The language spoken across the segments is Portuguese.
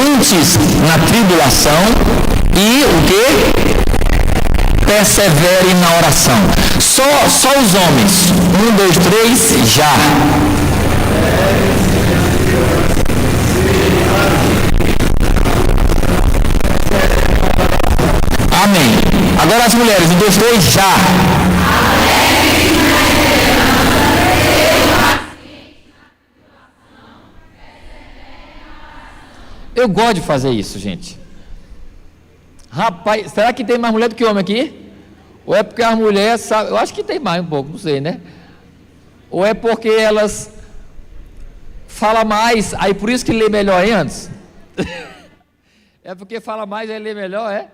crentes na tribulação e o quê? Perseverem na oração. Só os homens. 1, 2, 3, já. Amém. Agora as mulheres. 1, 2, 3, já. Eu gosto de fazer isso, gente. Rapaz, será que tem mais mulher do que homem aqui? Ou é porque as mulheres sabem? Eu acho que tem mais um pouco, não sei, né? Ou é porque elas falam mais, aí por isso que lê melhor antes? É porque fala mais, aí lê melhor, é?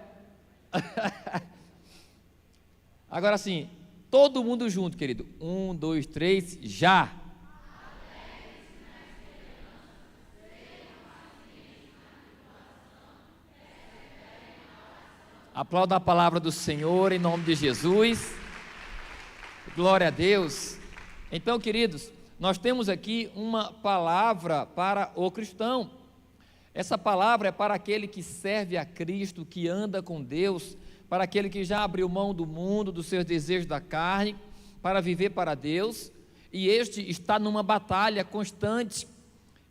Agora sim, todo mundo junto, querido. 1, 2, 3, já. Aplauda a palavra do Senhor em nome de Jesus. Glória a Deus. Então, queridos, nós temos aqui uma palavra para o cristão. Essa palavra é para aquele que serve a Cristo, que anda com Deus, para aquele que já abriu mão do mundo, dos seus desejos da carne, para viver para Deus, e este está numa batalha constante.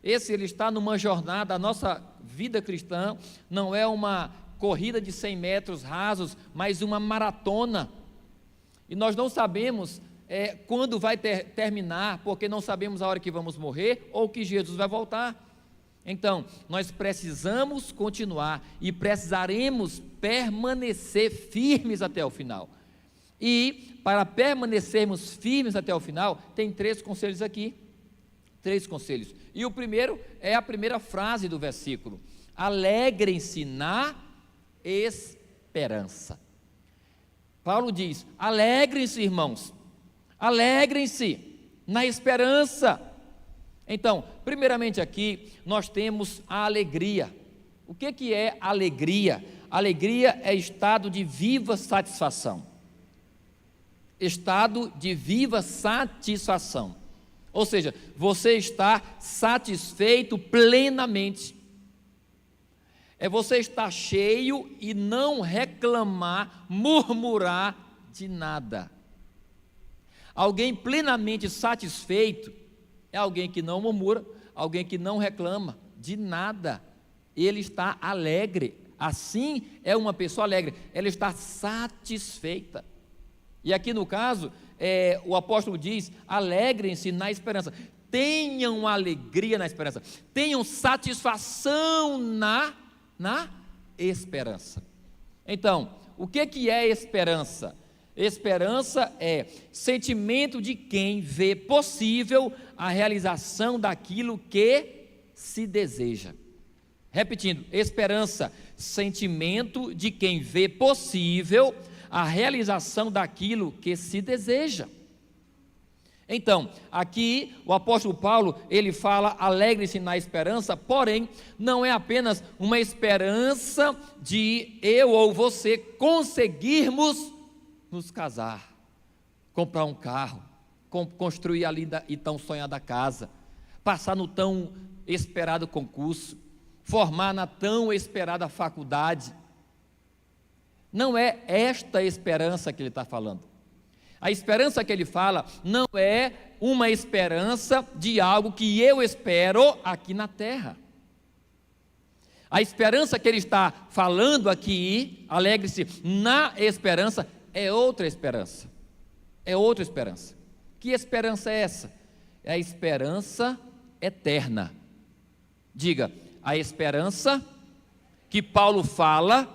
Ele está numa jornada. A nossa vida cristã não é uma corrida de 100 metros rasos, mas uma maratona, e nós não sabemos quando vai terminar, porque não sabemos a hora que vamos morrer, ou que Jesus vai voltar. Então, nós precisamos continuar, e precisaremos permanecer firmes até o final, e para permanecermos firmes até o final, tem 3 conselhos aqui, 3 conselhos, e o primeiro é a primeira frase do versículo: alegrem-se na esperança. Paulo diz: alegrem-se, irmãos, alegrem-se na esperança. Então, primeiramente aqui, nós temos a alegria. O que é alegria? Alegria é estado de viva satisfação. Estado de viva satisfação. Ou seja, você está satisfeito plenamente. É você estar cheio e não reclamar, murmurar de nada. Alguém plenamente satisfeito é alguém que não murmura, alguém que não reclama de nada. Ele está alegre. Assim é uma pessoa alegre, ela está satisfeita. E aqui no caso, o apóstolo diz: alegrem-se na esperança. Tenham alegria na esperança. Tenham satisfação na esperança. Então, o que é esperança? Esperança é sentimento de quem vê possível a realização daquilo que se deseja. Repetindo, esperança, sentimento de quem vê possível a realização daquilo que se deseja. Então, aqui o apóstolo Paulo, ele fala: alegre-se na esperança, porém, não é apenas uma esperança de eu ou você conseguirmos nos casar, comprar um carro, construir a linda e tão sonhada casa, passar no tão esperado concurso, formar na tão esperada faculdade. Não é esta esperança que ele está falando. A esperança que ele fala não é uma esperança de algo que eu espero aqui na terra. A esperança que ele está falando aqui, alegre-se na esperança, é outra esperança. É outra esperança. Que esperança é essa? É a esperança eterna. Diga, a esperança que Paulo fala,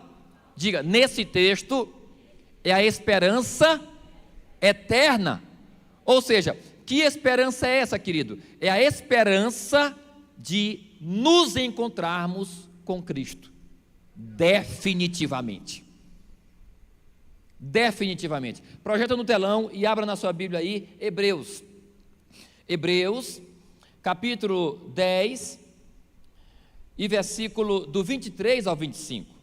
diga, nesse texto, é a esperança eterna. Ou seja, que esperança é essa, querido? É a esperança de nos encontrarmos com Cristo, definitivamente. Definitivamente. Projeta no telão e abra na sua Bíblia aí, Hebreus, capítulo 10, e versículo do 23 ao 25.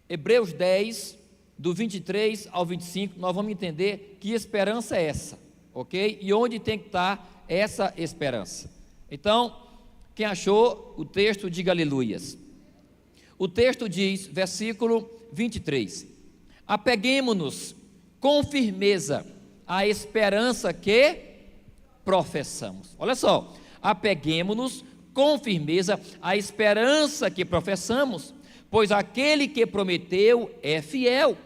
Hebreus 10, do 23 ao 25, nós vamos entender que esperança é essa, ok? E onde tem que estar essa esperança. Então, Quem achou o texto, diga aleluias. O texto diz, versículo 23: apeguemo-nos com firmeza à esperança que professamos. Olha só, apeguemo-nos com firmeza à esperança que professamos, pois aquele que prometeu é fiel.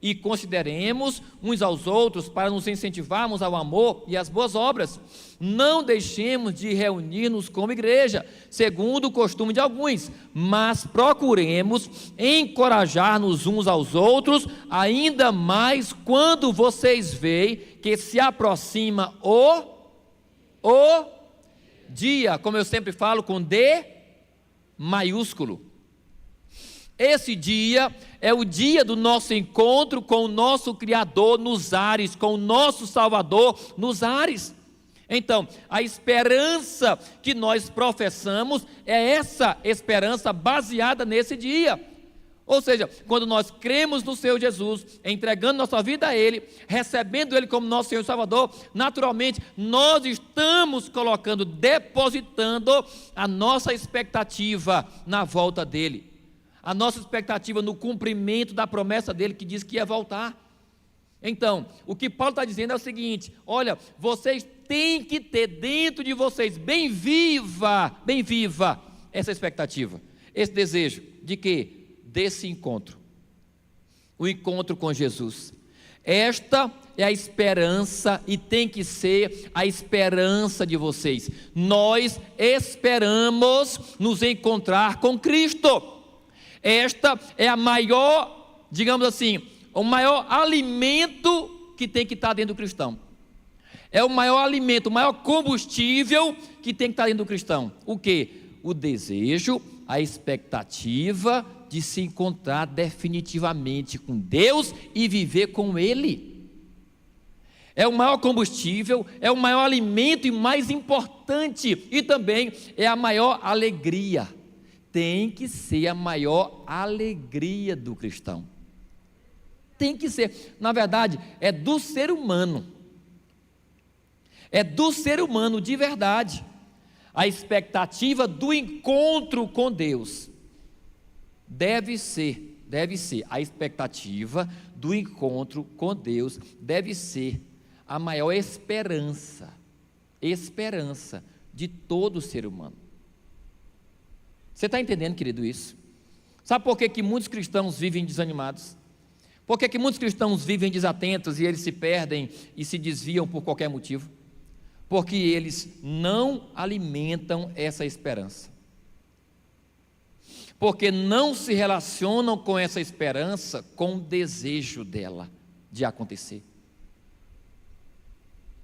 E consideremos uns aos outros para nos incentivarmos ao amor e às boas obras. Não deixemos de reunir-nos como igreja, segundo o costume de alguns, mas procuremos encorajar-nos uns aos outros, ainda mais quando vocês veem que se aproxima o dia, como eu sempre falo, com D maiúsculo. Esse dia é o dia do nosso encontro com o nosso Criador nos ares, com o nosso Salvador nos ares. Então, a esperança que nós professamos é essa esperança baseada nesse dia. Ou seja, quando nós cremos no Senhor Jesus, entregando nossa vida a Ele, recebendo Ele como nosso Senhor e Salvador, naturalmente nós estamos colocando, depositando a nossa expectativa na volta dEle. A nossa expectativa no cumprimento da promessa dele que diz que ia voltar. Então, o que Paulo está dizendo é o seguinte: olha, vocês têm que ter dentro de vocês bem viva essa expectativa, esse desejo de quê? Desse encontro, o encontro com Jesus. Esta é a esperança e tem que ser a esperança de vocês. Nós esperamos nos encontrar com Cristo. Esta é a maior, digamos assim, o maior alimento que tem que estar dentro do cristão. É o maior alimento, o maior combustível que tem que estar dentro do cristão. O quê? O desejo, a expectativa de se encontrar definitivamente com Deus e viver com Ele. É o maior combustível, é o maior alimento e mais importante, e também é a maior alegria. Tem que ser a maior alegria do cristão. Tem que ser, na verdade, é do ser humano. É do ser humano de verdade. A expectativa do encontro com Deus deve ser a expectativa do encontro com Deus deve ser a maior esperança de todo ser humano. Você está entendendo, querido, isso? Sabe por que muitos cristãos vivem desanimados? Por que muitos cristãos vivem desatentos e eles se perdem e se desviam por qualquer motivo? Porque eles não alimentam essa esperança. Porque não se relacionam com essa esperança com o desejo dela de acontecer.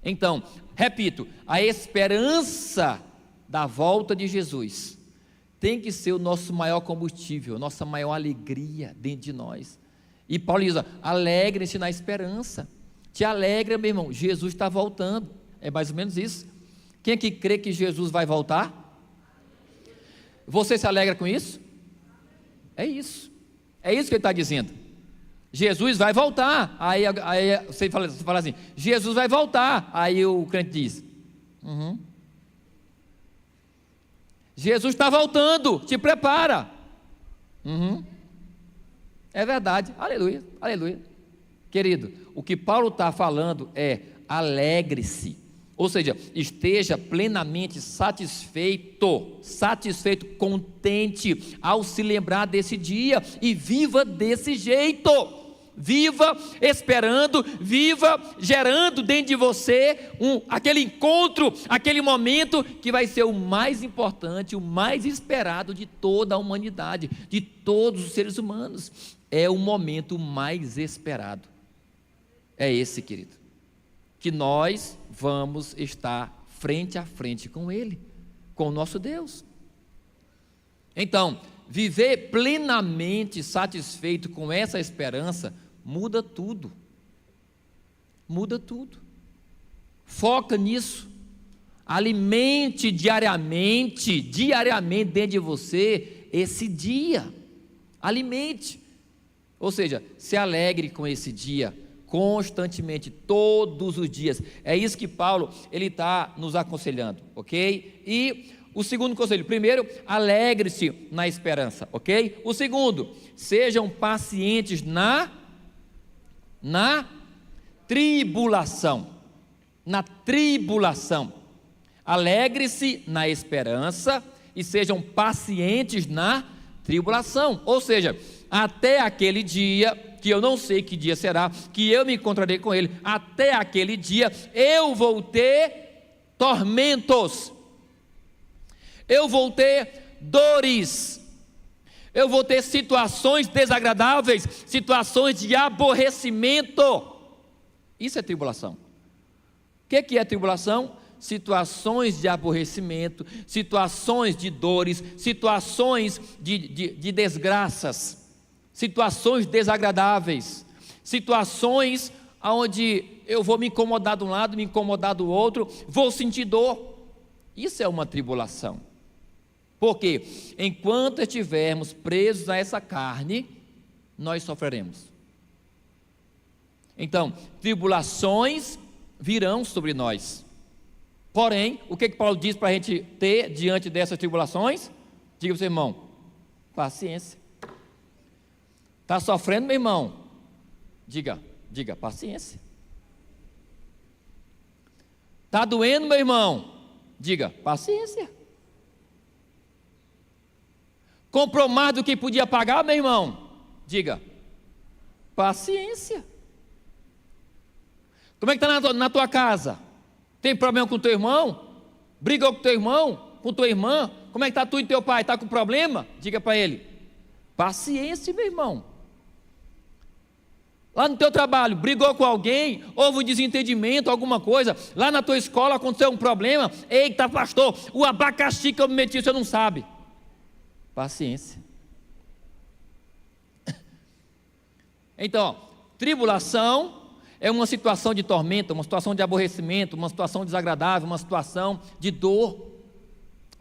Então, repito, a esperança da volta de Jesus tem que ser o nosso maior combustível, nossa maior alegria dentro de nós. E Paulo diz: alegre-se na esperança. Te alegra, meu irmão, Jesus está voltando. É mais ou menos isso. Quem é que crê que Jesus vai voltar? Você se alegra com isso? É isso que ele está dizendo. Jesus vai voltar. Aí você fala assim: Jesus vai voltar. Aí o crente diz: Jesus está voltando, te prepara. É verdade, aleluia, aleluia. Querido, o que Paulo está falando é: alegre-se, ou seja, esteja plenamente satisfeito, contente ao se lembrar desse dia e viva desse jeito. Viva esperando, viva gerando dentro de você aquele encontro, aquele momento que vai ser o mais importante, o mais esperado de toda a humanidade, de todos os seres humanos. É o momento mais esperado. É esse, querido, que nós vamos estar frente a frente com Ele, com o nosso Deus. Então, viver plenamente satisfeito com essa esperança muda tudo. Foca nisso. Alimente diariamente dentro de você esse dia. Alimente. Ou seja, se alegre com esse dia constantemente, todos os dias. É isso que Paulo ele está nos aconselhando, ok? E o segundo conselho, primeiro, alegre-se na esperança, ok? O segundo, sejam pacientes na tribulação, alegre-se na esperança e sejam pacientes na tribulação, ou seja, até aquele dia, que eu não sei que dia será, que eu me encontrarei com ele, até aquele dia eu vou ter tormentos, eu vou ter dores, eu vou ter situações desagradáveis, situações de aborrecimento. Isso é tribulação. O que é tribulação? Situações de aborrecimento, situações de dores, situações de desgraças, situações desagradáveis, situações onde eu vou me incomodar de um lado, me incomodar do outro, vou sentir dor. Isso é uma tribulação. Porque enquanto estivermos presos a essa carne, nós sofreremos. Então, tribulações virão sobre nós. Porém, o que Paulo diz para a gente ter diante dessas tribulações? Diga para o seu irmão, paciência. Está sofrendo, meu irmão? Diga, paciência. Está doendo, meu irmão? Diga, paciência. Comprou mais do que podia pagar, meu irmão? Diga, paciência. Como é que está na tua casa? Tem problema com teu irmão? Brigou com teu irmão? Com tua irmã? Como é que está tu e teu pai? Está com problema? Diga para ele, paciência, meu irmão. Lá no teu trabalho, brigou com alguém, houve um desentendimento, alguma coisa, lá na tua escola aconteceu um problema, eita pastor, o abacaxi que eu me meti, você não sabe. Paciência. Então, tribulação é uma situação de tormenta, uma situação de aborrecimento, uma situação desagradável, uma situação de dor,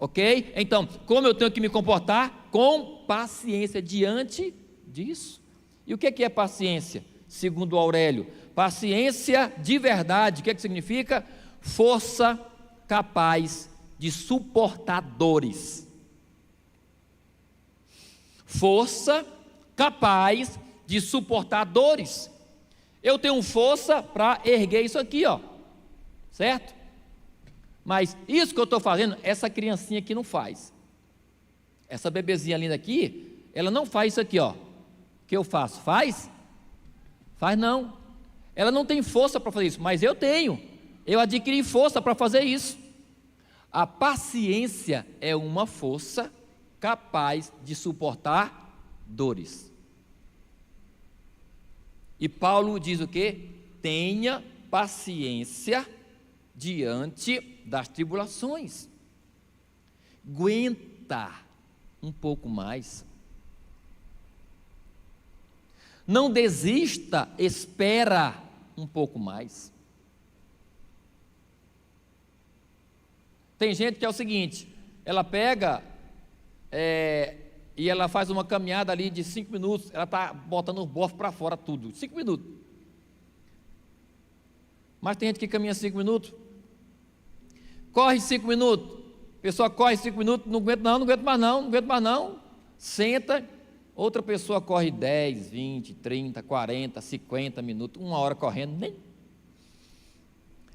ok? Então, como eu tenho que me comportar? Com paciência diante disso. E o que é paciência? Segundo Aurélio, paciência de verdade, o que significa? Força capaz de suportar dores. Força capaz de suportar dores. Eu tenho força para erguer isso aqui, ó, certo? Mas isso que eu estou fazendo, essa criancinha aqui não faz. Essa bebezinha linda aqui, ela não faz isso aqui, ó. O que eu faço? Faz? Faz não. Ela não tem força para fazer isso, mas eu tenho. Eu adquiri força para fazer isso. A paciência é uma força capaz de suportar dores. E Paulo diz o quê? Tenha paciência diante das tribulações. Aguenta um pouco mais. Não desista, espera um pouco mais. Tem gente que é o seguinte, ela pega e ela faz uma caminhada ali de 5 minutos, ela está botando os bofos para fora tudo, 5 minutos. Mas tem gente que caminha 5 minutos, corre 5 minutos, a pessoa corre 5 minutos, não aguento mais não, senta, outra pessoa corre 10, 20, 30, 40, 50 minutos, 1 hora correndo, nem.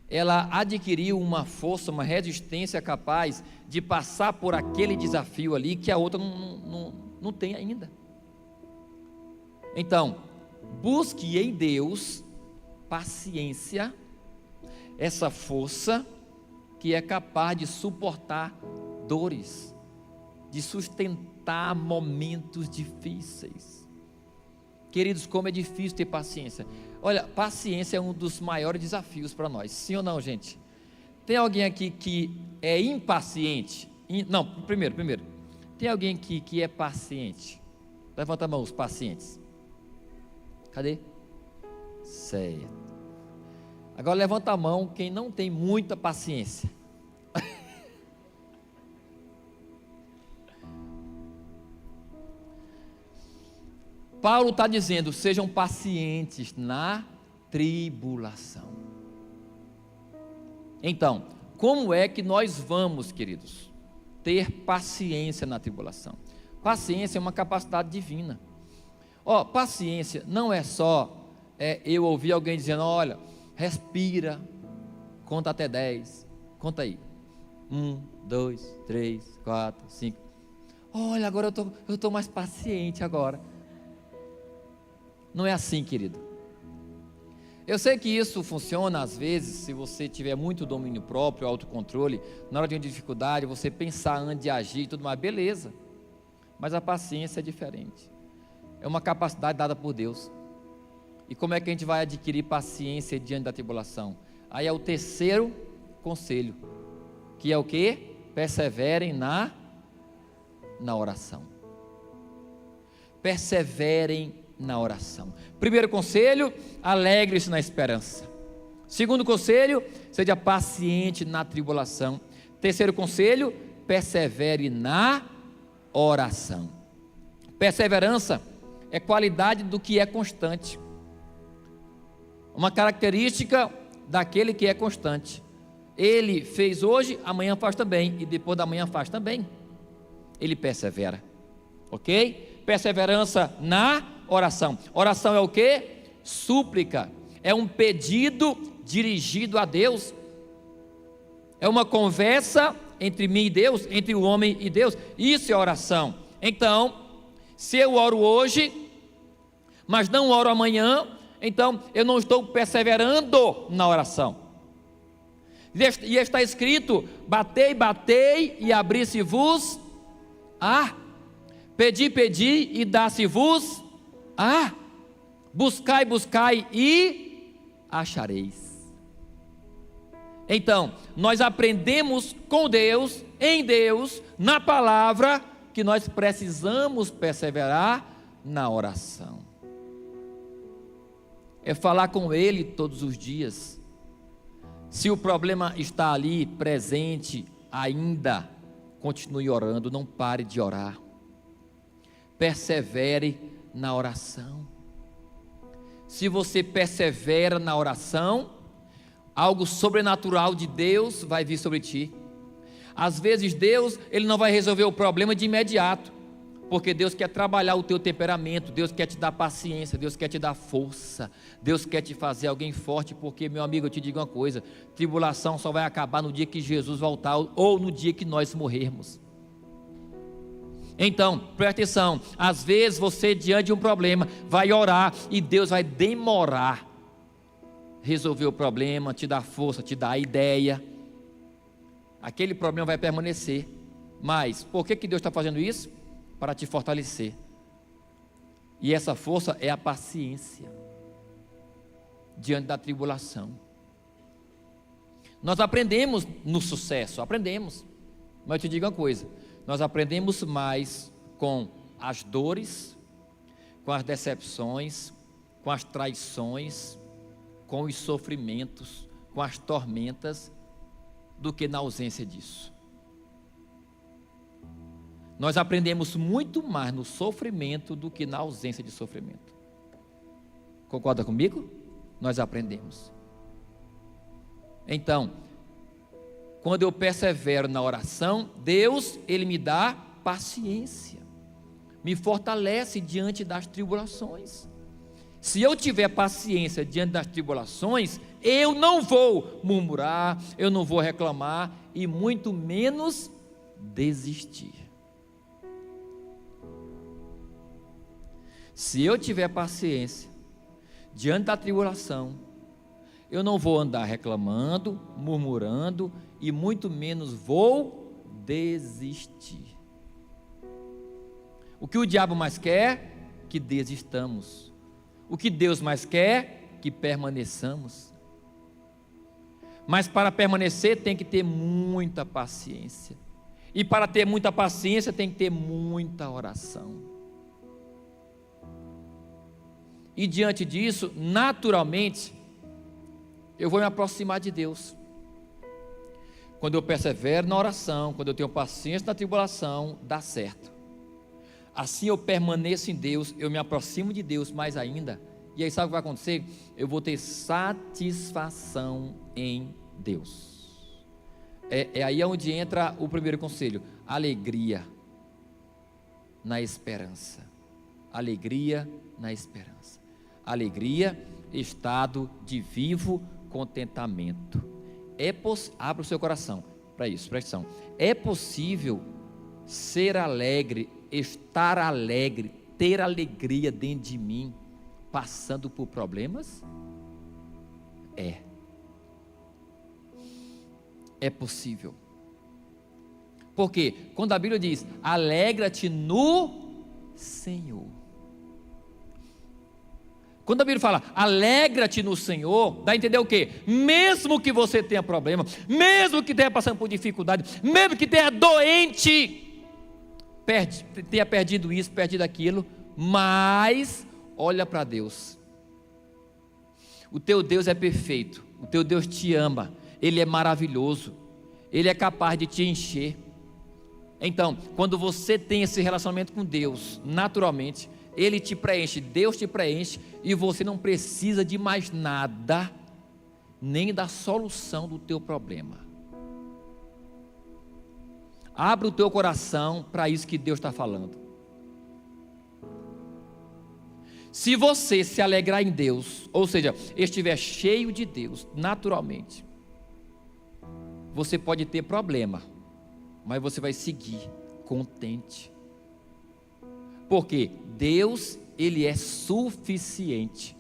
Ela adquiriu uma força, uma resistência capaz de passar por aquele desafio ali que a outra não tem ainda. Então, busque em Deus paciência, essa força que é capaz de suportar dores, de sustentar momentos difíceis. Queridos, como é difícil ter paciência. Olha, paciência é um dos maiores desafios para nós, sim ou não, gente? Tem alguém aqui que é impaciente? Não, primeiro, tem alguém que é paciente? Levanta a mão, os pacientes. Cadê? Certo. Agora levanta a mão quem não tem muita paciência. Paulo está dizendo, sejam pacientes na tribulação. Então, como é que nós vamos, queridos, ter paciência na tribulação. Paciência é uma capacidade divina. Paciência não é só eu ouvir alguém dizendo: olha, respira, conta até 10, conta aí, 1, 2, 3, 4, 5, olha, agora eu estou mais paciente agora. Não é assim, querido. Eu sei que isso funciona às vezes, se você tiver muito domínio próprio, autocontrole, na hora de uma dificuldade, você pensar antes de agir e tudo mais, beleza. Mas a paciência é diferente. É uma capacidade dada por Deus. E como é que a gente vai adquirir paciência diante da tribulação? Aí é o terceiro conselho, que é o quê? Perseverem na oração. Perseverem na oração. Primeiro conselho, alegre-se na esperança. Segundo conselho, seja paciente na tribulação. Terceiro conselho, persevere na oração. Perseverança é qualidade do que é constante. Uma característica daquele que é constante. Ele fez hoje, amanhã faz também, e depois da manhã faz também. Ele persevera. Ok? Perseverança na oração. Oração é o quê? Súplica. É um pedido dirigido a Deus. É uma conversa entre mim e Deus, entre o homem e Deus. Isso é oração. Então, se eu oro hoje, mas não oro amanhã, então eu não estou perseverando na oração. E está escrito: batei, batei e abri-se-vos pedi, pedi e dá-se-vos buscai, buscai e achareis. Então, nós aprendemos com Deus, em Deus, na palavra, que nós precisamos perseverar na oração. É falar com Ele todos os dias. Se o problema está ali presente ainda, continue orando, não pare de orar. Persevere na oração. Se você persevera na oração, algo sobrenatural de Deus vai vir sobre ti. Às vezes Deus, Ele não vai resolver o problema de imediato, porque Deus quer trabalhar o teu temperamento, Deus quer te dar paciência, Deus quer te dar força, Deus quer te fazer alguém forte, porque, meu amigo, eu te digo uma coisa: tribulação só vai acabar no dia que Jesus voltar, ou no dia que nós morrermos. Então, presta atenção, às vezes você, diante de um problema, vai orar e Deus vai demorar resolver o problema, te dar força, te dar a ideia. Aquele problema vai permanecer, mas por que Deus está fazendo isso? Para te fortalecer. E essa força é a paciência diante da tribulação. Nós aprendemos no sucesso, aprendemos, mas eu te digo uma coisa: nós aprendemos mais com as dores, com as decepções, com as traições, com os sofrimentos, com as tormentas, do que na ausência disso. Nós aprendemos muito mais no sofrimento do que na ausência de sofrimento. Concorda comigo? Nós aprendemos. Então, quando eu persevero na oração, Deus, Ele me dá paciência, me fortalece diante das tribulações. Se eu tiver paciência diante das tribulações, eu não vou murmurar, eu não vou reclamar e muito menos desistir. Se eu tiver paciência diante da tribulação, eu não vou andar reclamando, murmurando e muito menos vou desistir. O que o diabo mais quer? Que desistamos. O que Deus mais quer? Que permaneçamos. Mas para permanecer tem que ter muita paciência. E para ter muita paciência tem que ter muita oração. E diante disso, naturalmente, eu vou me aproximar de Deus. Quando eu persevero na oração, quando eu tenho paciência na tribulação, dá certo. Assim eu permaneço em Deus, eu me aproximo de Deus mais ainda. E aí sabe o que vai acontecer? Eu vou ter satisfação em Deus. é aí onde entra o primeiro conselho: alegria na esperança. Alegria na esperança. Alegria, estado de vivo contentamento. Abra o seu coração para isso, presta atenção. É possível ser alegre, estar alegre, ter alegria dentro de mim, passando por problemas? É possível. Porque quando a Bíblia diz: alegra-te no Senhor. Quando a Bíblia fala alegra-te no Senhor, dá a entender o quê? Mesmo que você tenha problema, mesmo que tenha passando por dificuldade, mesmo que tenha doente, tenha perdido isso, perdido aquilo, mas olha para Deus. O teu Deus é perfeito, o teu Deus te ama, Ele é maravilhoso, Ele é capaz de te encher. Então, quando você tem esse relacionamento com Deus, naturalmente, Ele te preenche, Deus te preenche, e você não precisa de mais nada, nem da solução do teu problema. Abra o teu coração para isso que Deus está falando. Se você se alegrar em Deus, ou seja, estiver cheio de Deus, naturalmente, você pode ter problema, mas você vai seguir contente. Porque Deus, Ele é suficiente.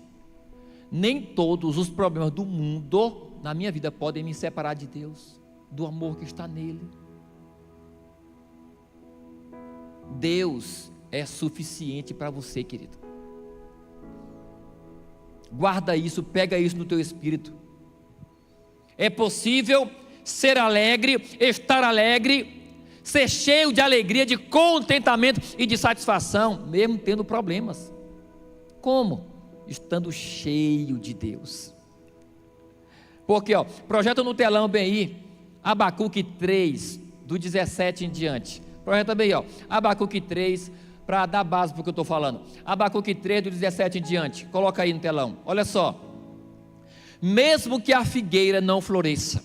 Nem todos os problemas do mundo na minha vida podem me separar de Deus, do amor que está nele. Deus é suficiente para você, querido. Guarda isso, pega isso no teu espírito. É possível ser alegre, estar alegre, ser cheio de alegria, de contentamento e de satisfação, mesmo tendo problemas. Como? Estando cheio de Deus. Porque, projeta no telão bem aí, Abacuque 3, do 17 em diante. Projeta bem aí, Abacuque 3, para dar base para o que eu estou falando. Abacuque 3, do 17 em diante. Coloca aí no telão, olha só. Mesmo que a figueira não floresça,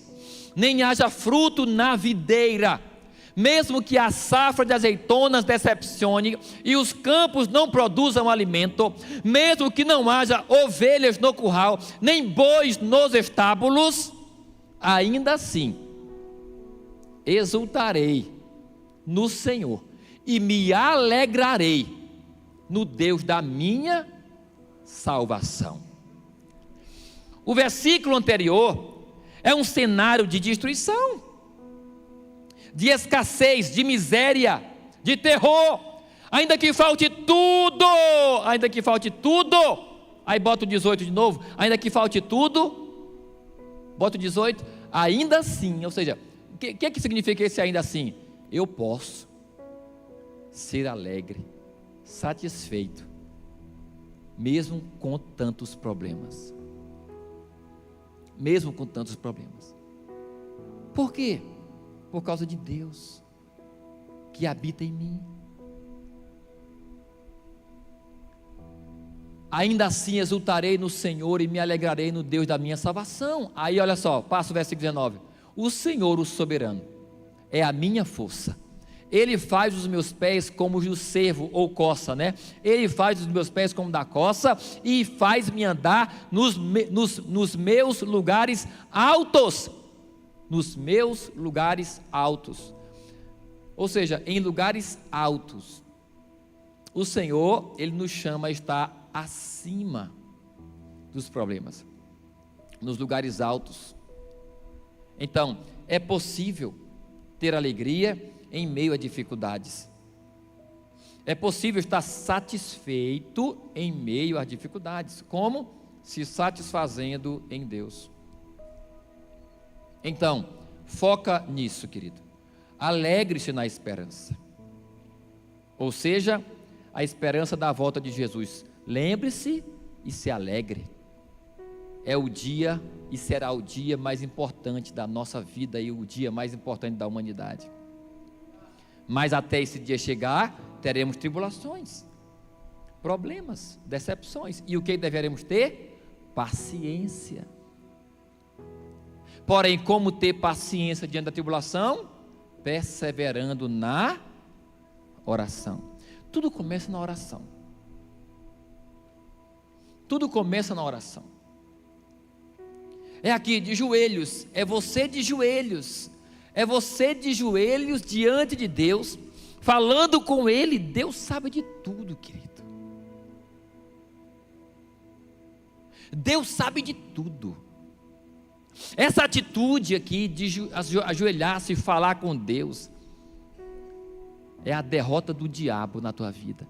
nem haja fruto na videira, mesmo que a safra de azeitonas decepcione e os campos não produzam alimento, mesmo que não haja ovelhas no curral, nem bois nos estábulos, ainda assim exultarei no Senhor e me alegrarei no Deus da minha salvação. O versículo anterior é um cenário de destruição, de escassez, de miséria, de terror, ainda que falte tudo, aí bota o 18 de novo, ainda que falte tudo, bota o 18, ainda assim, ou seja, o que significa esse ainda assim? Eu posso ser alegre, satisfeito, mesmo com tantos problemas. Mesmo com tantos problemas. Por quê? Por causa de Deus que habita em mim. Ainda assim exultarei no Senhor e me alegrarei no Deus da minha salvação. Aí olha só, passa o versículo 19. O Senhor, o soberano, é a minha força. Ele faz os meus pés como os do cervo ou coça, né? Ele faz os meus pés como da coça e faz-me andar nos meus lugares altos. Nos meus lugares altos. Ou seja, em lugares altos. O Senhor, Ele nos chama a estar acima dos problemas. Nos lugares altos. Então, é possível ter alegria em meio a dificuldades. É possível estar satisfeito em meio a dificuldades. Como? Se satisfazendo em Deus. Então, foca nisso, querido. Alegre-se na esperança. Ou seja, a esperança da volta de Jesus. Lembre-se e se alegre. É o dia e será o dia mais importante da nossa vida e o dia mais importante da humanidade. Mas até esse dia chegar, teremos tribulações, problemas, decepções. E o que deveremos ter? Paciência. Porém, como ter paciência diante da tribulação? Perseverando na oração. Tudo começa na oração. Tudo começa na oração. É aqui de joelhos, é você de joelhos, é você de joelhos diante de Deus, falando com Ele. Deus sabe de tudo, querido. Deus sabe de tudo. Essa atitude aqui de ajoelhar-se e falar com Deus é a derrota do diabo na tua vida.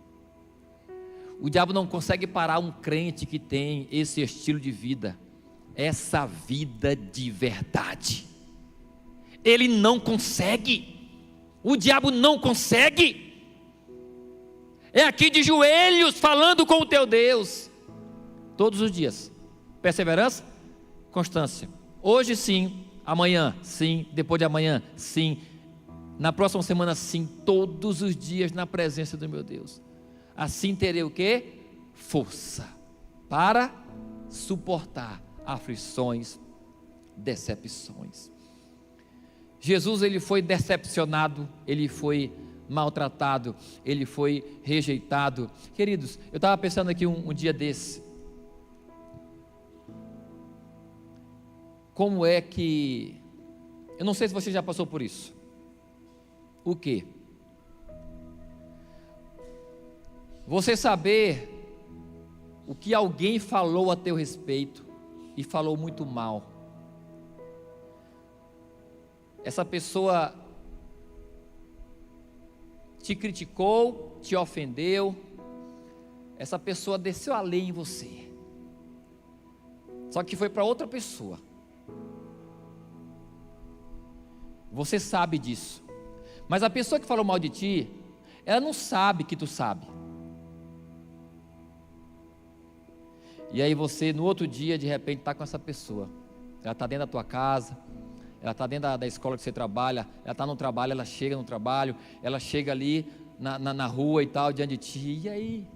O diabo não consegue parar um crente que tem esse estilo de vida, essa vida de verdade. Ele não consegue. O diabo não consegue. É aqui de joelhos falando com o teu Deus todos os dias. Perseverança, constância. Hoje sim, amanhã sim, depois de amanhã sim, na próxima semana sim, todos os dias na presença do meu Deus. Assim terei o quê? Força para suportar aflições, decepções. Jesus, ele foi decepcionado, ele foi maltratado, ele foi rejeitado. Queridos, eu estava pensando aqui um dia desse, como é que, eu não sei se você já passou por isso. O quê? Você saber o que alguém falou a teu respeito e falou muito mal. Essa pessoa te criticou, te ofendeu, essa pessoa desceu a lei em você, só que foi para outra pessoa. Você sabe disso, mas a pessoa que falou mal de ti, ela não sabe que tu sabe. E aí você, no outro dia, de repente está com essa pessoa. Ela está dentro da tua casa, ela está dentro da escola que você trabalha, ela está no trabalho, ela chega no trabalho, ela chega ali na rua e tal, diante de ti, e aí?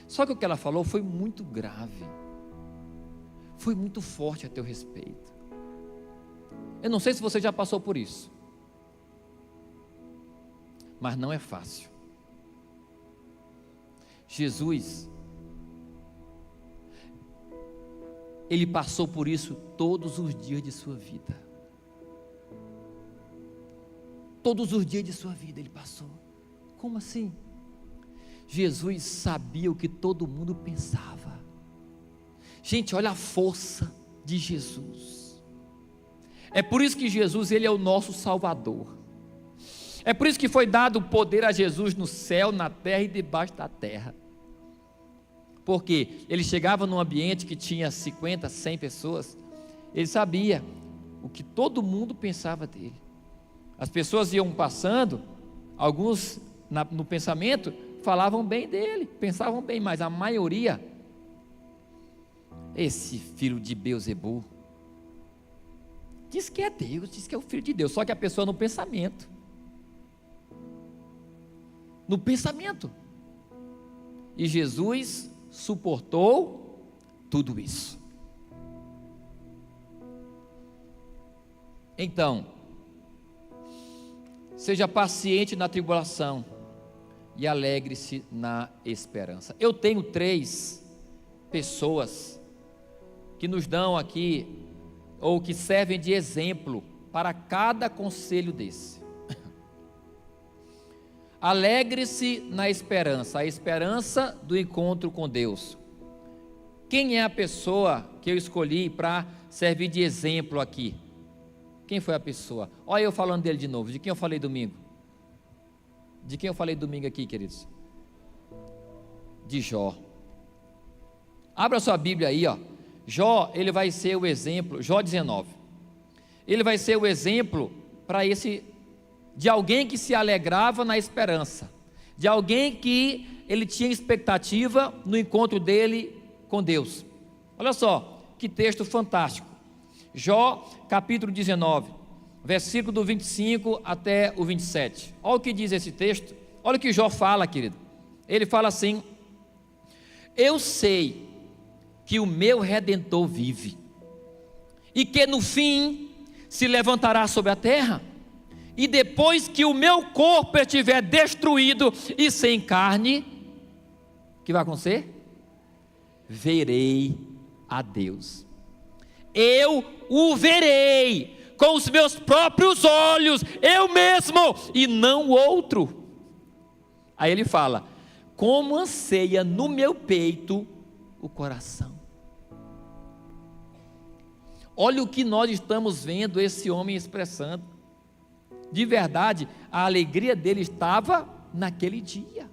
Só que o que ela falou foi muito grave, foi muito forte a teu respeito. Eu não sei se você já passou por isso, mas não é fácil. Jesus, ele passou por isso todos os dias de sua vida. Todos os dias de sua vida ele passou. Como assim? Jesus sabia o que todo mundo pensava. Gente, olha a força de Jesus. É por isso que Jesus, ele é o nosso Salvador. É por isso que foi dado o poder a Jesus no céu, na terra e debaixo da terra. Porque ele chegava num ambiente que tinha 50, 100 pessoas, ele sabia o que todo mundo pensava dele. As pessoas iam passando, alguns no pensamento falavam bem dele, pensavam bem, mas a maioria, esse filho de Beelzebul, diz que é Deus, diz que é o filho de Deus, só que a pessoa no pensamento, e Jesus suportou tudo isso. Então, seja paciente na tribulação e alegre-se na esperança. Eu tenho 3 pessoas que nos dão aqui, ou que servem de exemplo para cada conselho desse. Alegre-se na esperança, a esperança do encontro com Deus. Quem é a pessoa que eu escolhi para servir de exemplo aqui? Quem foi a pessoa? Olha eu falando dele de novo. De quem eu falei domingo? De quem eu falei domingo aqui, queridos? De Jó. Abra sua Bíblia aí, ó. Jó, ele vai ser o exemplo, Jó 19. Ele vai ser o exemplo para esse, de alguém que se alegrava na esperança, de alguém que ele tinha expectativa no encontro dele com Deus. Olha só, que texto fantástico. Jó, capítulo 19, versículo do 25 até o 27. Olha o que diz esse texto. Olha o que Jó fala, querido. Ele fala assim: eu sei que o meu Redentor vive, e que no fim se levantará sobre a terra. E depois que o meu corpo estiver destruído e sem carne, o que vai acontecer? Verei a Deus. Eu o verei com os meus próprios olhos, eu mesmo, e não outro. Aí ele fala: como anseia no meu peito o coração. Olha o que nós estamos vendo esse homem expressando. De verdade, a alegria dele estava naquele dia.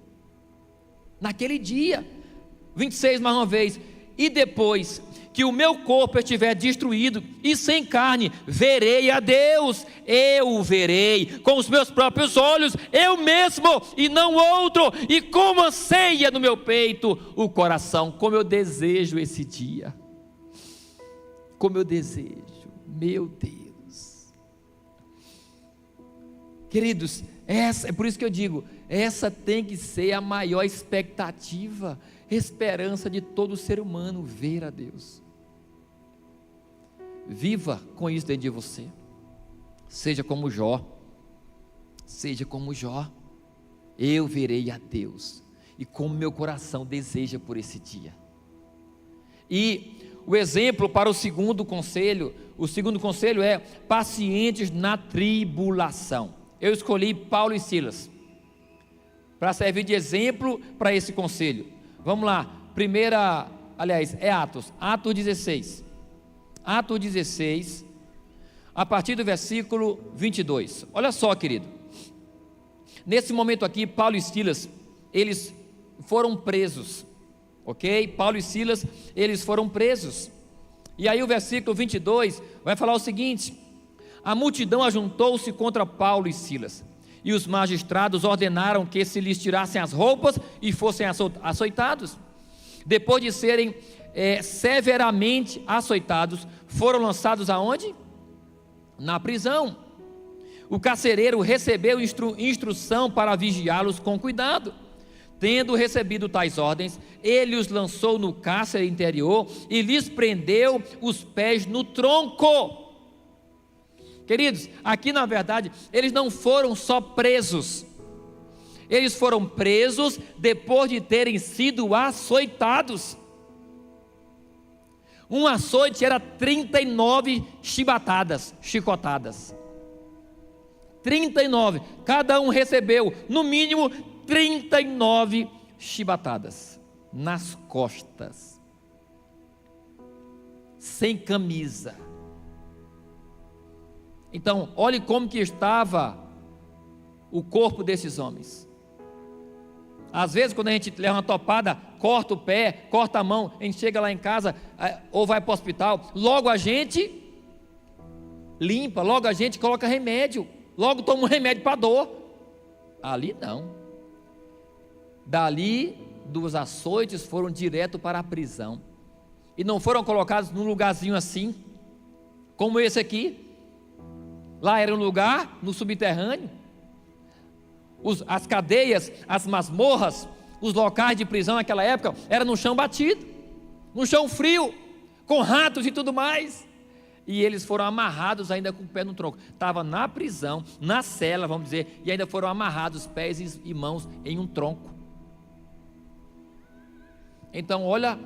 Naquele dia. 26 mais uma vez. E depois que o meu corpo estiver destruído e sem carne, verei a Deus. Eu o verei com os meus próprios olhos, eu mesmo e não outro. E como anseia no meu peito o coração. Como eu desejo esse dia. Como eu desejo. Meu Deus. Queridos, é por isso que eu digo, essa tem que ser a maior expectativa, esperança de todo ser humano, ver a Deus. Viva com isso dentro de você. Seja como Jó. Seja como Jó. Eu verei a Deus. E como meu coração deseja por esse dia. E o exemplo para o segundo conselho é pacientes na tribulação. Eu escolhi Paulo e Silas para servir de exemplo para esse conselho. Vamos lá, Atos 16. Atos 16, a partir do versículo 22. Olha só, querido. Nesse momento aqui, Paulo e Silas, eles foram presos. Ok? Paulo e Silas, eles foram presos. E aí o versículo 22 vai falar o seguinte: a multidão ajuntou-se contra Paulo e Silas, e os magistrados ordenaram que se lhes tirassem as roupas e fossem açoitados. Depois de serem severamente açoitados, foram lançados aonde? Na prisão. O carcereiro recebeu instrução para vigiá-los com cuidado. Tendo recebido tais ordens, ele os lançou no cárcere interior e lhes prendeu os pés no tronco. Queridos, aqui na verdade, eles não foram só presos, eles foram presos depois de terem sido açoitados. Um açoite era 39 chicotadas. 39, cada um recebeu no mínimo 39 chibatadas nas costas, sem camisa. Então, olhe como que estava o corpo desses homens. Às vezes, quando a gente leva uma topada, corta o pé, corta a mão, a gente chega lá em casa ou vai para o hospital, logo a gente limpa, logo a gente coloca remédio, logo toma um remédio para dor. Ali não. Dali, dos açoites foram direto para a prisão, e não foram colocados num lugarzinho assim, como esse aqui. Lá era um lugar no subterrâneo. As cadeias, as masmorras, os locais de prisão naquela época, era no chão batido, no chão frio, com ratos e tudo mais. E eles foram amarrados ainda com o pé no tronco. Estava na prisão, na cela, vamos dizer, e ainda foram amarrados pés e mãos em um tronco. Então olha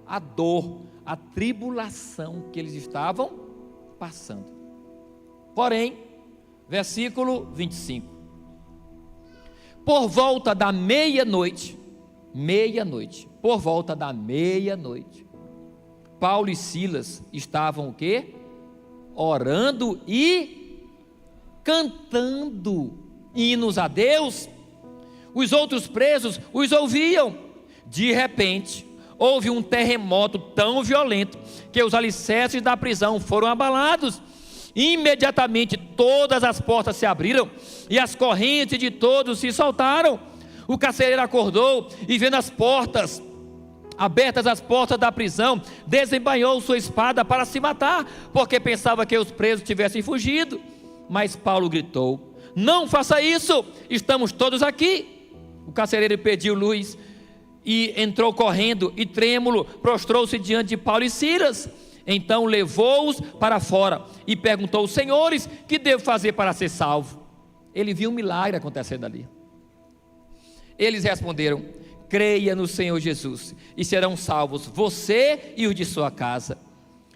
a dor, a tribulação que eles estavam passando. Porém, versículo 25. Por volta da meia-noite, Paulo e Silas estavam o quê? Orando e cantando hinos a Deus. Os outros presos os ouviam. De repente, houve um terremoto tão violento que os alicerces da prisão foram abalados. Imediatamente todas as portas se abriram e as correntes de todos se soltaram. O carcereiro acordou e, vendo as portas abertas, as portas da prisão, desembainhou sua espada para se matar, porque pensava que os presos tivessem fugido. Mas Paulo gritou: não faça isso, estamos todos aqui. O carcereiro pediu luz e entrou correndo e trêmulo, prostrou-se diante de Paulo e Silas. Então levou-os para fora e perguntou: senhores, que devo fazer para ser salvo? Ele viu um milagre acontecendo ali. Eles responderam: creia no Senhor Jesus e serão salvos você e os de sua casa.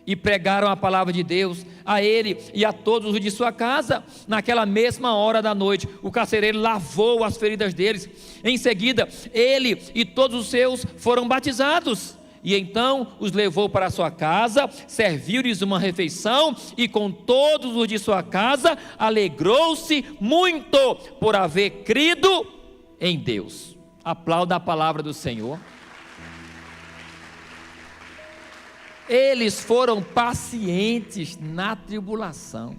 E pregaram a palavra de Deus a ele e a todos os de sua casa. Naquela mesma hora da noite, o carcereiro lavou as feridas deles. Em seguida, ele e todos os seus foram batizados. E então os levou para a sua casa, serviu-lhes uma refeição, e com todos os de sua casa alegrou-se muito por haver crido em Deus. Aplauda a palavra do Senhor. Eles foram pacientes na tribulação.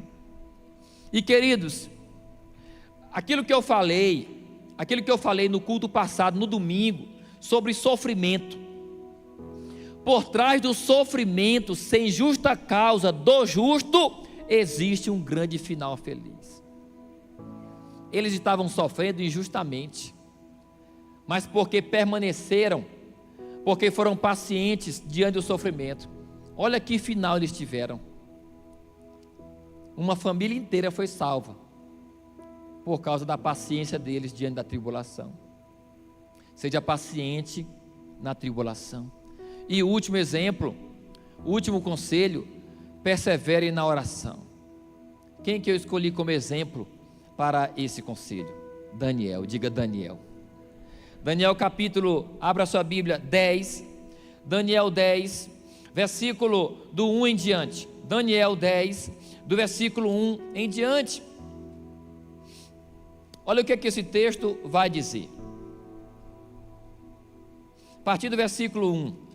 E queridos, aquilo que eu falei no culto passado, no domingo, sobre sofrimento. Por trás do sofrimento, sem justa causa do justo, existe um grande final feliz. Eles estavam sofrendo injustamente, mas porque permaneceram, porque foram pacientes diante do sofrimento, olha que final eles tiveram. Uma família inteira foi salva, por causa da paciência deles diante da tribulação. Seja paciente na tribulação. E o último exemplo, o último conselho: persevere na oração. Quem que eu escolhi como exemplo para esse conselho? Daniel, diga Daniel. Daniel capítulo, abra sua Bíblia, 10, Daniel 10, versículo do 1 em diante. Daniel 10, do versículo 1 em diante. Olha o que esse texto vai dizer. A partir do versículo 1.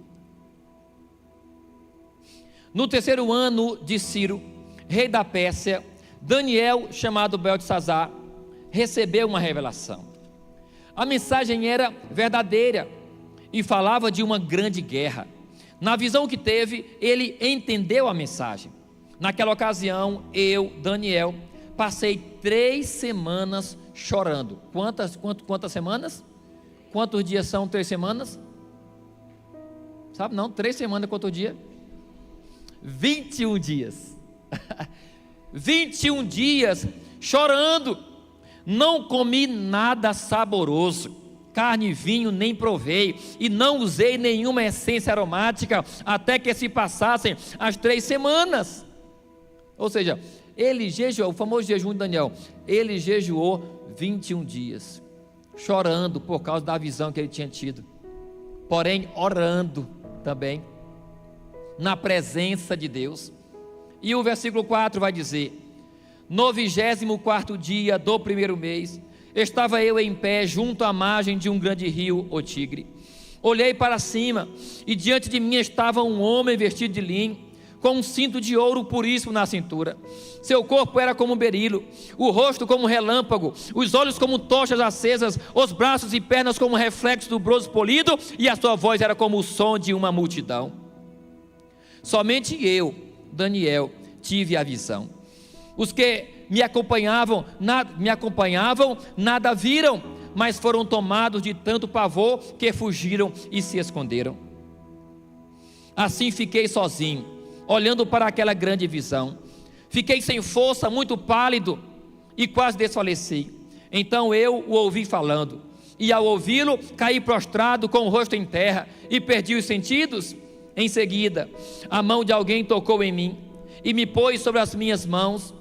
No terceiro ano de Ciro, rei da Pérsia, Daniel, chamado Beltesazar, recebeu uma revelação. A mensagem era verdadeira e falava de uma grande guerra. Na visão que teve, ele entendeu a mensagem. Naquela ocasião, eu, Daniel, passei 3 semanas chorando. Quantas semanas? Quantos dias são 3 semanas? Sabe não? 3 semanas, quantos dias? 21 dias. 21 dias chorando. Não comi nada saboroso, carne e vinho nem provei, e não usei nenhuma essência aromática, até que se passassem as 3 semanas. Ou seja, ele jejuou, o famoso jejum de Daniel, ele jejuou 21 dias, chorando por causa da visão que ele tinha tido, porém orando também, na presença de Deus. E o versículo 4 vai dizer: no 24º dia do primeiro mês, estava eu em pé junto à margem de um grande rio, o Tigre. Olhei para cima, e diante de mim estava um homem vestido de linho, com um cinto de ouro puríssimo na cintura. Seu corpo era como um berilo, o rosto como um relâmpago, os olhos como tochas acesas, os braços e pernas como reflexos do bronze polido, e a sua voz era como o som de uma multidão. Somente eu, Daniel, tive a visão. Os que me acompanhavam nada viram, mas foram tomados de tanto pavor que fugiram e se esconderam. Assim fiquei sozinho, olhando para aquela grande visão. Fiquei sem força, muito pálido e quase desfaleci. Então eu o ouvi falando, e ao ouvi-lo caí prostrado com o rosto em terra e perdi os sentidos. Em seguida, a mão de alguém tocou em mim e me pôs sobre as minhas mãos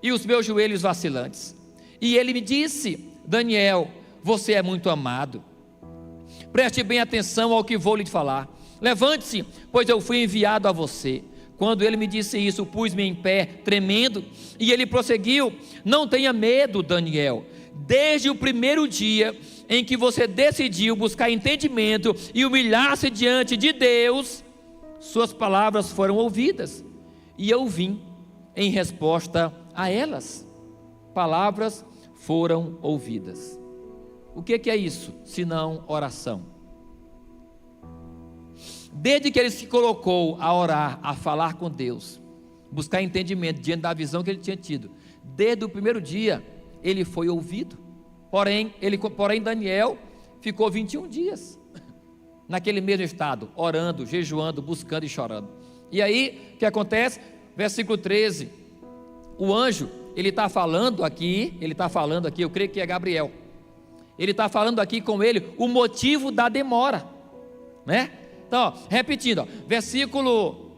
e os meus joelhos vacilantes. E ele me disse: Daniel, você é muito amado. Preste bem atenção ao que vou lhe falar. Levante-se, pois eu fui enviado a você. Quando ele me disse isso, pus-me em pé, tremendo, e ele prosseguiu: não tenha medo, Daniel. Desde o primeiro dia em que você decidiu buscar entendimento e humilhar-se diante de Deus, suas palavras foram ouvidas, e eu vim em resposta a elas. Palavras foram ouvidas. O que é isso, senão oração? Desde que ele se colocou a orar, a falar com Deus, buscar entendimento diante da visão que ele tinha tido, desde o primeiro dia, ele foi ouvido. Porém, Daniel ficou 21 dias naquele mesmo estado, orando, jejuando, buscando e chorando. E aí, o que acontece? Versículo 13, o anjo, ele está falando aqui, eu creio que é Gabriel, ele está falando aqui com ele o motivo da demora, né? Então, ó, repetindo, ó, versículo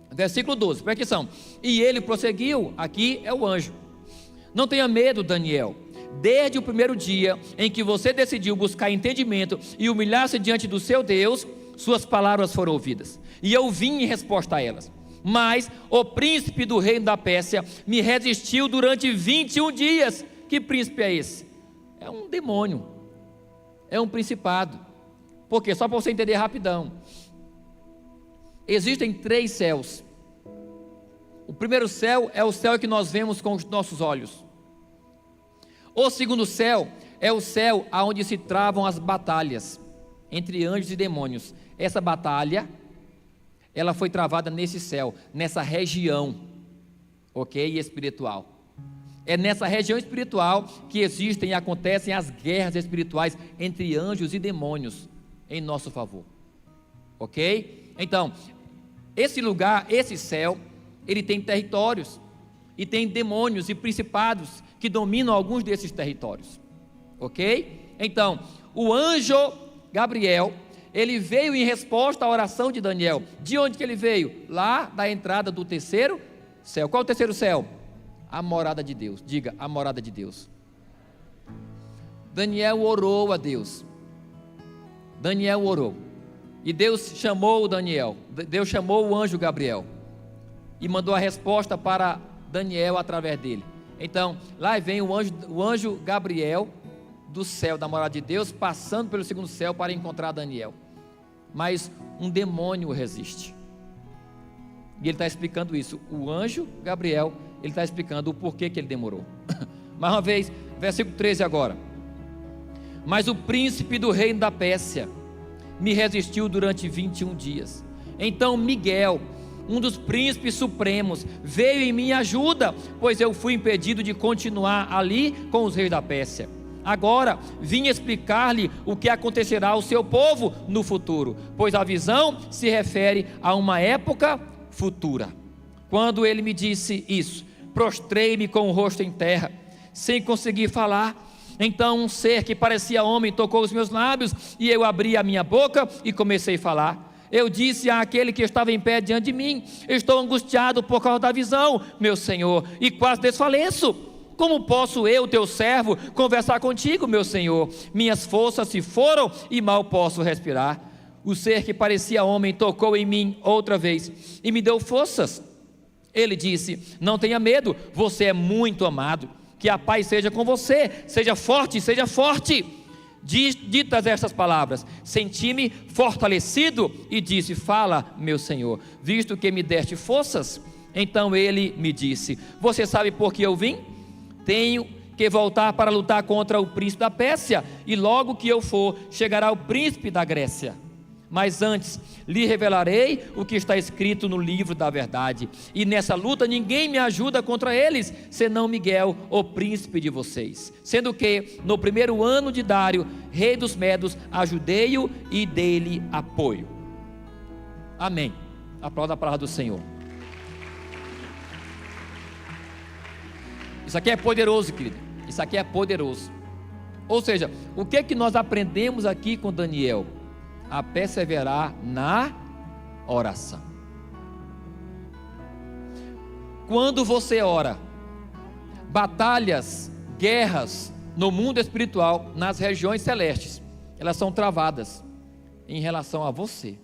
12, presta atenção. E ele prosseguiu, aqui é o anjo: não tenha medo, Daniel, desde o primeiro dia em que você decidiu buscar entendimento e humilhar-se diante do seu Deus, suas palavras foram ouvidas, e eu vim em resposta a elas. Mas o príncipe do reino da Pérsia me resistiu durante 21 dias. Que príncipe é esse? É um demônio, é um principado. Por quê? Só para você entender rapidão. Existem 3 céus. O primeiro céu é o céu que nós vemos com os nossos olhos. O segundo céu é o céu onde se travam as batalhas entre anjos e demônios. Essa batalha, ela foi travada nesse céu, nessa região, ok? Espiritual. É nessa região espiritual que existem e acontecem as guerras espirituais entre anjos e demônios em nosso favor, ok? Então, esse lugar, esse céu, ele tem territórios e tem demônios e principados que dominam alguns desses territórios, ok? Então, o anjo Gabriel, ele veio em resposta à oração de Daniel. De onde que ele veio? Lá da entrada do terceiro céu. Qual é o terceiro céu? A morada de Deus. Diga, a morada de Deus. Daniel orou a Deus. Daniel orou. E Deus chamou o Daniel. Deus chamou o anjo Gabriel e mandou a resposta para Daniel através dele. Então, lá vem o anjo Gabriel do céu, da morada de Deus, passando pelo segundo céu para encontrar Daniel. Mas um demônio o resiste. E ele está explicando isso. O anjo Gabriel, ele está explicando o porquê que ele demorou. Mais uma vez, versículo 13 agora. Mas o príncipe do reino da Pérsia me resistiu durante 21 dias. Então Miguel, um dos príncipes supremos, veio em minha ajuda, pois eu fui impedido de continuar ali com os reis da Pérsia. Agora vim explicar-lhe o que acontecerá ao seu povo no futuro, pois a visão se refere a uma época futura. Quando ele me disse isso, prostrei-me com o rosto em terra, sem conseguir falar. Então um ser que parecia homem tocou os meus lábios, e eu abri a minha boca e comecei a falar. Eu disse àquele que estava em pé diante de mim: estou angustiado por causa da visão, meu senhor, e quase desfaleço. Como posso eu, teu servo, conversar contigo, meu senhor? Minhas forças se foram e mal posso respirar. O ser que parecia homem tocou em mim outra vez e me deu forças. Ele disse: não tenha medo, você é muito amado, que a paz seja com você, seja forte, seja forte. Ditas estas palavras, senti-me fortalecido e disse: fala, meu senhor, visto que me deste forças. Então ele me disse: você sabe por que eu vim? Tenho que voltar para lutar contra o príncipe da Pérsia, e logo que eu for, chegará o príncipe da Grécia. Mas antes lhe revelarei o que está escrito no livro da verdade, e nessa luta ninguém me ajuda contra eles, senão Miguel, o príncipe de vocês. Sendo que no primeiro ano de Dário, rei dos Medos, ajudei-o e dei-lhe apoio. Amém. Aplauda a palavra do Senhor. Isso aqui é poderoso, querido. Isso aqui é poderoso. Ou seja, o que é que nós aprendemos aqui com Daniel? A perseverar na oração. Quando você ora, batalhas, guerras no mundo espiritual, nas regiões celestes, elas são travadas em relação a você,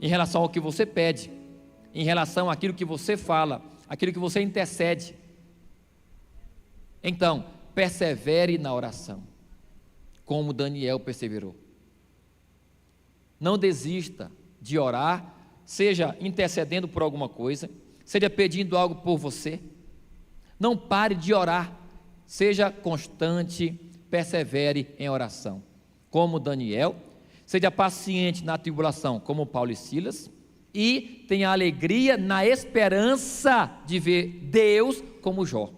em relação ao que você pede, em relação àquilo que você fala, aquilo que você intercede. Então, persevere na oração, como Daniel perseverou. Não desista de orar, seja intercedendo por alguma coisa, seja pedindo algo por você. Não pare de orar, seja constante, persevere em oração, como Daniel. Seja paciente na tribulação, como Paulo e Silas, e tenha alegria na esperança de ver Deus como Jó.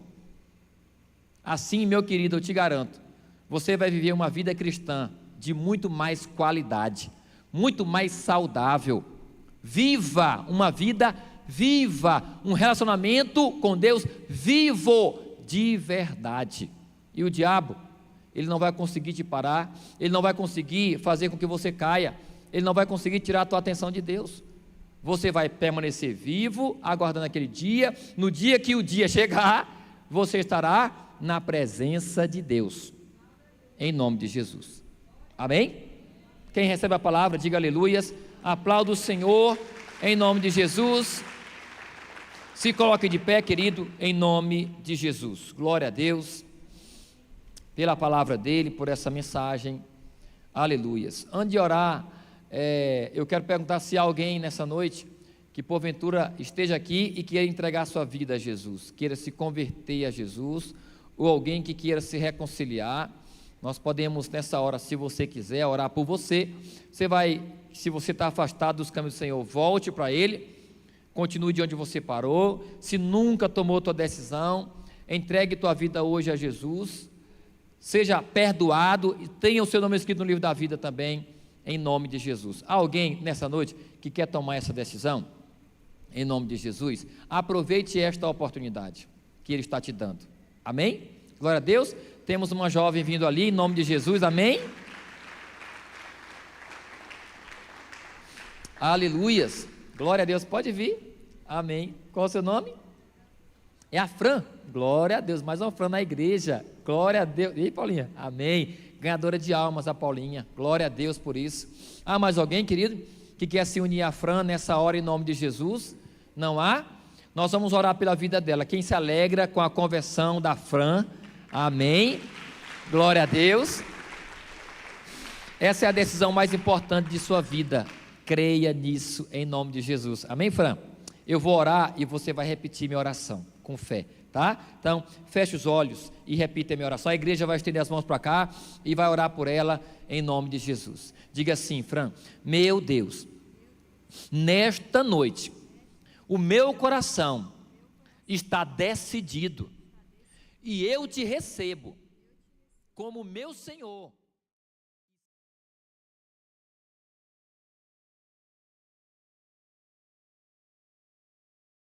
Assim, meu querido, eu te garanto, você vai viver uma vida cristã de muito mais qualidade, muito mais saudável, viva uma vida viva, um relacionamento com Deus vivo, de verdade. E o diabo, ele não vai conseguir te parar, ele não vai conseguir fazer com que você caia, ele não vai conseguir tirar a tua atenção de Deus. Você vai permanecer vivo, aguardando aquele dia. No dia que o dia chegar, você estará na presença de Deus, em nome de Jesus. Amém? Quem recebe a palavra, diga aleluias, aplauda o Senhor, em nome de Jesus. Se coloque de pé, querido, em nome de Jesus. Glória a Deus, pela palavra dele, por essa mensagem, aleluias. Antes de orar, eu quero perguntar se há alguém nessa noite que porventura esteja aqui e queira entregar sua vida a Jesus, queira se converter a Jesus, ou alguém que queira se reconciliar. Nós podemos nessa hora, se você quiser, orar por você. Se você está afastado dos caminhos do Senhor, volte para Ele, continue de onde você parou. Se nunca tomou tua decisão, entregue tua vida hoje a Jesus, seja perdoado e tenha o seu nome escrito no livro da vida também, em nome de Jesus. Há alguém nessa noite que quer tomar essa decisão? Em nome de Jesus, aproveite esta oportunidade que Ele está te dando. Amém? Glória a Deus. Temos uma jovem vindo ali, em nome de Jesus, amém? Aleluias, glória a Deus, pode vir, amém. Qual é o seu nome? É a Fran, glória a Deus, mais uma Fran na igreja, glória a Deus. E aí, Paulinha, amém, ganhadora de almas a Paulinha, glória a Deus por isso. Há mais alguém, querido, que quer se unir a Fran nessa hora em nome de Jesus? Não há? Nós vamos orar pela vida dela. Quem se alegra com a conversão da Fran? Amém, glória a Deus. Essa é a decisão mais importante de sua vida, creia nisso em nome de Jesus, amém, Fran? Eu vou orar e você vai repetir minha oração, com fé, tá? Então, feche os olhos e repita a minha oração. A igreja vai estender as mãos para cá e vai orar por ela em nome de Jesus. Diga assim, Fran: meu Deus, nesta noite, o meu coração está decidido, e eu te recebo como meu Senhor